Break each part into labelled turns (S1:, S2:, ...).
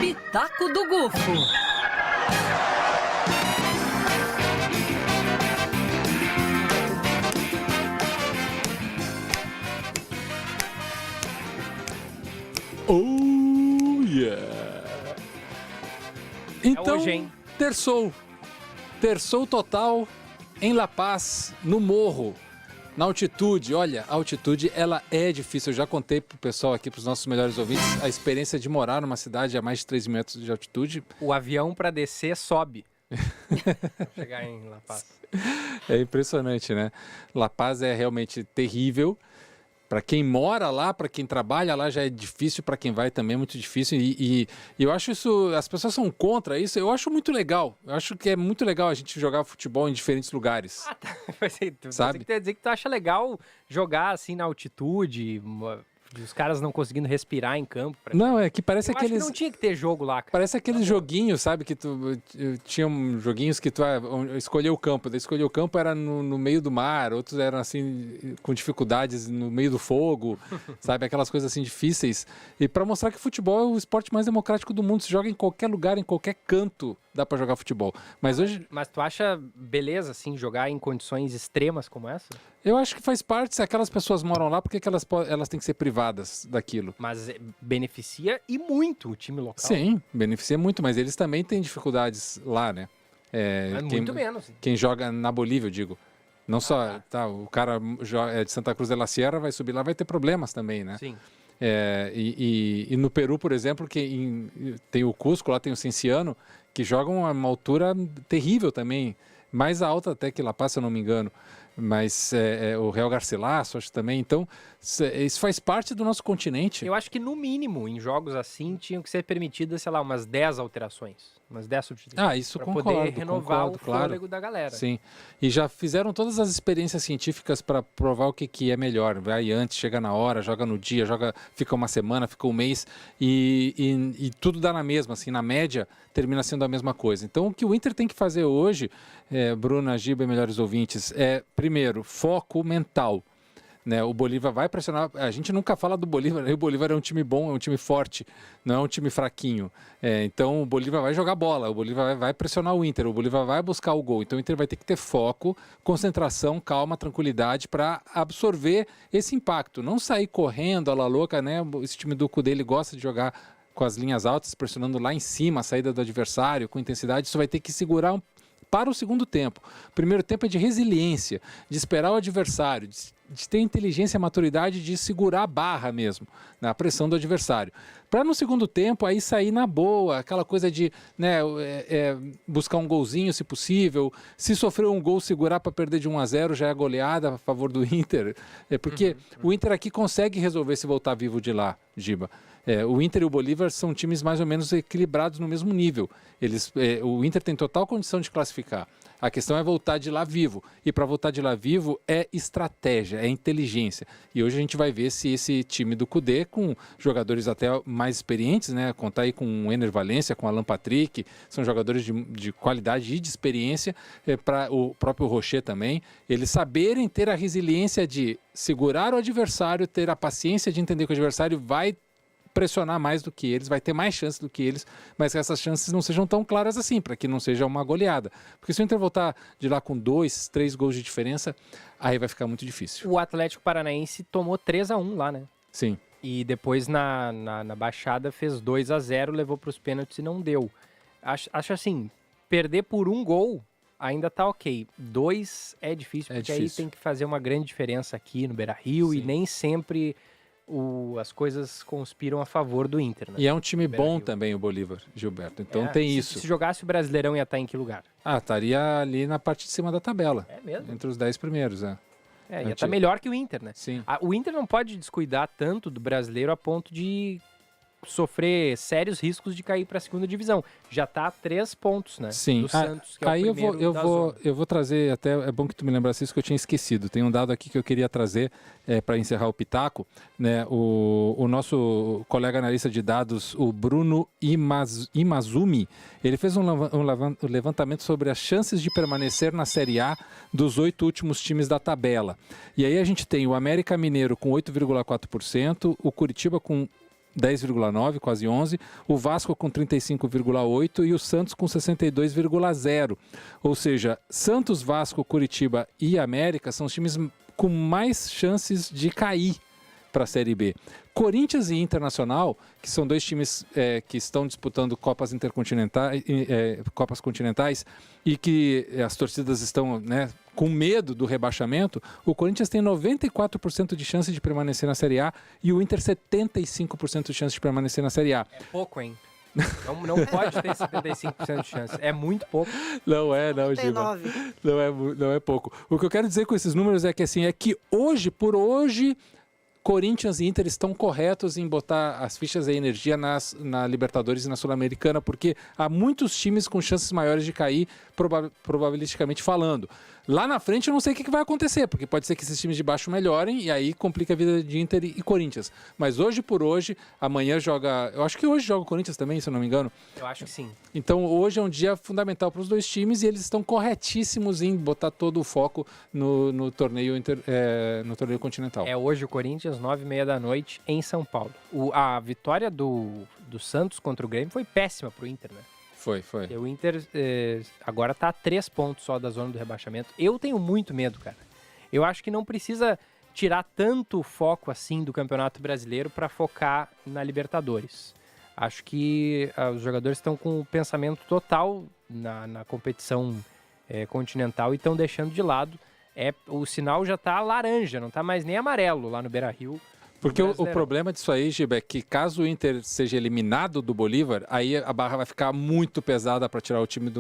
S1: Pitaco do Gufo.
S2: Oh, yeah! Então,
S3: hoje, hein?
S2: Terçou total em La Paz, no morro, na altitude. Olha, a altitude, ela é difícil. Eu já contei pro pessoal aqui, pros nossos melhores ouvintes, a experiência de morar numa cidade a mais de 3 metros de altitude.
S3: O avião para descer sobe. Pra chegar em La Paz.
S2: É impressionante, né? La Paz é realmente terrível. Para quem mora lá, para quem trabalha lá já é difícil, para quem vai também é muito difícil. E eu acho isso, as pessoas são contra isso, eu acho muito legal. Eu acho que é muito legal a gente jogar futebol em diferentes lugares.
S3: Ah, tá.
S2: Sabe?
S3: Você quer dizer que tu acha legal jogar assim na altitude, os caras não conseguindo respirar em campo.
S2: Não, é que parece
S3: eu
S2: aqueles...
S3: acho que não tinha que ter jogo lá, cara.
S2: Parece aqueles joguinhos, sabe? Que tinha joguinhos que tu escolheu o campo. Daí escolheu o campo era no meio do mar, outros eram assim, com dificuldades no meio do fogo, sabe? Aquelas coisas assim difíceis. E para mostrar que futebol é o esporte mais democrático do mundo. Se joga em qualquer lugar, em qualquer canto, dá para jogar futebol. Mas hoje...
S3: Mas tu acha beleza, assim, jogar em condições extremas como essa?
S2: Eu acho que faz parte, se aquelas pessoas moram lá, porque que elas têm que ser privadas daquilo?
S3: Mas beneficia e muito o time local.
S2: Sim, beneficia muito, mas eles também têm dificuldades lá, né?
S3: Muito menos.
S2: Quem joga na Bolívia, eu digo. Não só, tá, o cara é de Santa Cruz de la Sierra, vai subir lá, vai ter problemas também, né?
S3: Sim.
S2: E no Peru, por exemplo, tem o Cusco, lá tem o Cienciano, que jogam a uma altura terrível também, mais alta até que La Paz, se eu não me engano. Mas o Real Garcilaso, acho também. Então, isso faz parte do nosso continente.
S3: Eu acho que, no mínimo, em jogos assim, tinham que ser permitidas, sei lá, umas 10 alterações. Umas 10 substituições.
S2: Ah, isso
S3: pra
S2: concordo.
S3: poder renovar o
S2: claro.
S3: fôlego da galera.
S2: Sim. E já fizeram todas as experiências científicas para provar o que é melhor. Vai antes, chega na hora, joga no dia, fica uma semana, fica um mês. E tudo dá na mesma, assim, na média, termina sendo a mesma coisa. Então, o que o Inter tem que fazer hoje, Bruna, Giba e melhores ouvintes, primeiro, foco mental. Né, o Bolívar vai pressionar. A gente nunca fala do Bolívar. O Bolívar é um time bom, é um time forte, não é um time fraquinho. Então o Bolívar vai jogar bola, o Bolívar vai pressionar o Inter, o Bolívar vai buscar o gol. Então o Inter vai ter que ter foco, concentração, calma, tranquilidade para absorver esse impacto. Não sair correndo, a la louca, né? Esse time do Cudê, ele gosta de jogar com as linhas altas, pressionando lá em cima a saída do adversário, com intensidade. Isso vai ter que segurar para o segundo tempo. O primeiro tempo é de resiliência, de esperar o adversário, de ter inteligência e maturidade de segurar a barra mesmo, na pressão do adversário. Para no segundo tempo aí sair na boa, aquela coisa de buscar um golzinho se possível, se sofrer um gol, segurar para perder de 1-0 já é goleada a favor do Inter, porque o Inter aqui consegue resolver se voltar vivo de lá, Giba. O Inter e o Bolívar são times mais ou menos equilibrados no mesmo nível. O Inter tem total condição de classificar. A questão é voltar de lá vivo. E para voltar de lá vivo é estratégia, é inteligência. E hoje a gente vai ver se esse time do Cudê, com jogadores até mais experientes, né? Contar aí com o Ener Valencia, com o Alan Patrick, são jogadores de qualidade e de experiência, para o próprio Rocher também, eles saberem ter a resiliência de segurar o adversário, ter a paciência de entender que o adversário vai pressionar mais do que eles, vai ter mais chances do que eles, mas que essas chances não sejam tão claras assim, para que não seja uma goleada. Porque se o Inter voltar de lá com 2, 3 gols de diferença, aí vai ficar muito difícil.
S3: O Atlético Paranaense tomou 3-1 lá, né?
S2: Sim.
S3: E depois na Baixada fez 2-0, levou para os pênaltis e não deu. Acho assim, perder por 1 gol ainda tá ok. 2 é difícil, porque aí tem que fazer uma grande diferença aqui no Beira-Rio. Sim. E nem sempre as coisas conspiram a favor do Inter, né?
S2: E é um time bom também, o Bolívar, Gilberto. Então tem isso.
S3: Se jogasse o Brasileirão, ia estar em que lugar?
S2: Estaria ali na parte de cima da tabela.
S3: É mesmo?
S2: Entre os 10 primeiros,
S3: ia estar melhor que o Inter, né?
S2: Sim.
S3: O Inter não pode descuidar tanto do Brasileiro a ponto de sofrer sérios riscos de cair para a segunda divisão. Já está a 3 pontos, né?
S2: Sim.
S3: Do Santos, que
S2: aí
S3: é o primeiro
S2: eu vou trazer, até é bom que tu me lembrasse isso que eu tinha esquecido. Tem um dado aqui que eu queria trazer para encerrar o Pitaco, né? O nosso colega analista de dados, o Bruno Imazumi, ele fez um levantamento sobre as chances de permanecer na Série A dos 8 últimos times da tabela. E aí a gente tem o América Mineiro com 8,4%, o Curitiba com 10,9, quase 11, o Vasco com 35,8 e o Santos com 62,0. Ou seja, Santos, Vasco, Curitiba e América são os times com mais chances de cair para a Série B. Corinthians e Internacional, que são dois times que estão disputando Copas continentais e que as torcidas estão, né, com medo do rebaixamento, o Corinthians tem 94% de chance de permanecer na Série A e o Inter 75% de chance de permanecer na Série A.
S3: É pouco, hein? Não pode ter 75% de chance. É muito pouco.
S2: Não é, não, Giba. Não é pouco. O que eu quero dizer com esses números é que, assim, por hoje, Corinthians e Inter estão corretos em botar as fichas e energia na Libertadores e na Sul-Americana, porque há muitos times com chances maiores de cair, probabilisticamente falando. Lá na frente eu não sei o que vai acontecer, porque pode ser que esses times de baixo melhorem e aí complica a vida de Inter e Corinthians. Mas hoje por hoje, amanhã joga... Eu acho que hoje joga o Corinthians também, se eu não me engano.
S3: Eu acho que sim.
S2: Então hoje é um dia fundamental para os dois times e eles estão corretíssimos em botar todo o foco no torneio continental.
S3: É hoje o Corinthians, 9h30 da noite, em São Paulo. A vitória do Santos contra o Grêmio foi péssima para o Inter, né?
S2: Foi.
S3: Porque o Inter agora está a 3 pontos só da zona do rebaixamento. Eu tenho muito medo, cara. Eu acho que não precisa tirar tanto foco assim do Campeonato Brasileiro para focar na Libertadores. Acho que os jogadores estão com o pensamento total na competição continental e estão deixando de lado. O sinal já está laranja, não está mais nem amarelo lá no Beira-Rio.
S2: Porque o problema disso aí, Giba, é que caso o Inter seja eliminado do Bolívar, aí a barra vai ficar muito pesada para tirar o time de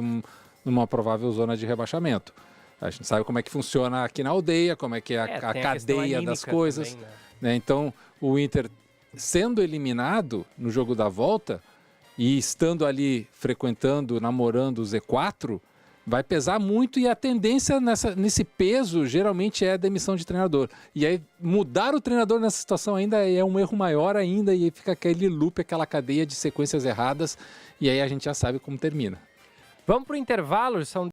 S2: uma provável zona de rebaixamento. A gente sabe como é que funciona aqui na aldeia, como é que é a cadeia das coisas. Também, né? Então, o Inter sendo eliminado no jogo da volta e estando ali frequentando, namorando o Z4, vai pesar muito e a tendência nesse peso geralmente é a demissão de treinador. E aí mudar o treinador nessa situação ainda é um erro maior ainda e aí fica aquele loop, aquela cadeia de sequências erradas e aí a gente já sabe como termina.
S3: Vamos para o intervalo, são